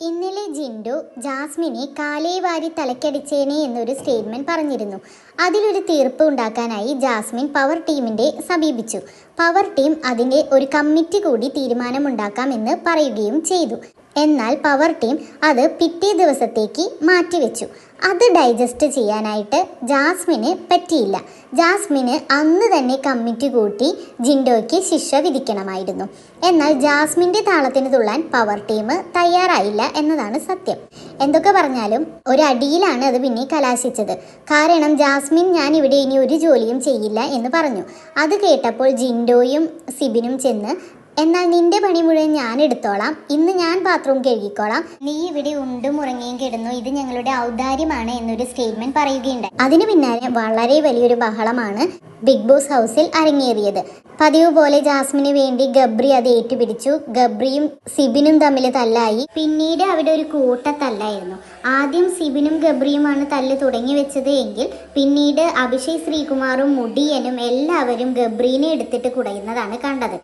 ഇന്നലെ ജിൻഡോ ജാസ്മിനെ കാലേ വാരി തലക്കടിച്ചേനെ എന്നൊരു സ്റ്റേറ്റ്മെന്റ് പറഞ്ഞിരുന്നു. അതിലൊരു തീർപ്പ് ഉണ്ടാക്കാനായി ജാസ്മിൻ പവർ ടീമിനെ സമീപിച്ചു. പവർ ടീം അതിൻ്റെ ഒരു കമ്മിറ്റി കൂടി തീരുമാനമുണ്ടാക്കാമെന്ന് പറയുകയും ചെയ്തു. എന്നാൽ പവർ ടീം അത് പിറ്റേ ദിവസത്തേക്ക് മാറ്റിവെച്ചു. അത് ഡൈജസ്റ്റ് ചെയ്യാനായിട്ട് ജാസ്മിന് പറ്റിയില്ല. ജാസ്മിന് അന്ന് തന്നെ കമ്മിറ്റി കൂട്ടി ജിൻഡോയ്ക്ക് ശിക്ഷ വിധിക്കണമായിരുന്നു. എന്നാൽ ജാസ്മിൻ്റെ താളത്തിന് തുള്ളാൻ പവർ ടീം തയ്യാറായില്ല എന്നതാണ് സത്യം. എന്തൊക്കെ പറഞ്ഞാലും ഒരടിയിലാണ് അത് പിന്നെ കലാശിച്ചത്. കാരണം ജാസ്മിൻ ഞാൻ ഇവിടെ ഇനി ഒരു ജോലിയും ചെയ്യില്ല എന്ന് പറഞ്ഞു. അത് കേട്ടപ്പോൾ ജിൻഡോയും സിബിനും ചെന്ന് എന്നാൽ നിന്റെ പണി മുഴുവൻ ഞാൻ എടുത്തോളാം, ഇന്ന് ഞാൻ ബാത്റൂം കഴുകിക്കോളാം, നീ ഇവിടെ ഉണ്ടും ഉറങ്ങിയും കിടന്നു, ഇത് ഞങ്ങളുടെ ഔദാര്യമാണ് എന്നൊരു സ്റ്റേറ്റ്മെന്റ് പറയുകയുണ്ടായി. അതിനു പിന്നാലെ വളരെ വലിയൊരു ബഹളമാണ് ബിഗ് ബോസ് ഹൗസിൽ അരങ്ങേറിയത്. പതിവ് പോലെ ജാസ്മിന് വേണ്ടി ഗബ്രി അത് ഏറ്റുപിടിച്ചു. ഗബ്രിയും സിബിനും തമ്മിൽ തല്ലായി. പിന്നീട് അവിടെ ഒരു കൂട്ടത്തല്ലായിരുന്നു. ആദ്യം സിബിനും ഗബ്രിയുമാണ് തല്ല് തുടങ്ങി വെച്ചത് എങ്കിൽ പിന്നീട് അഭിഷേക് ശ്രീകുമാറും മുടിയനും എല്ലാവരും ഗബ്രീനെ എടുത്തിട്ട് കുടയുന്നതാണ് കണ്ടത്.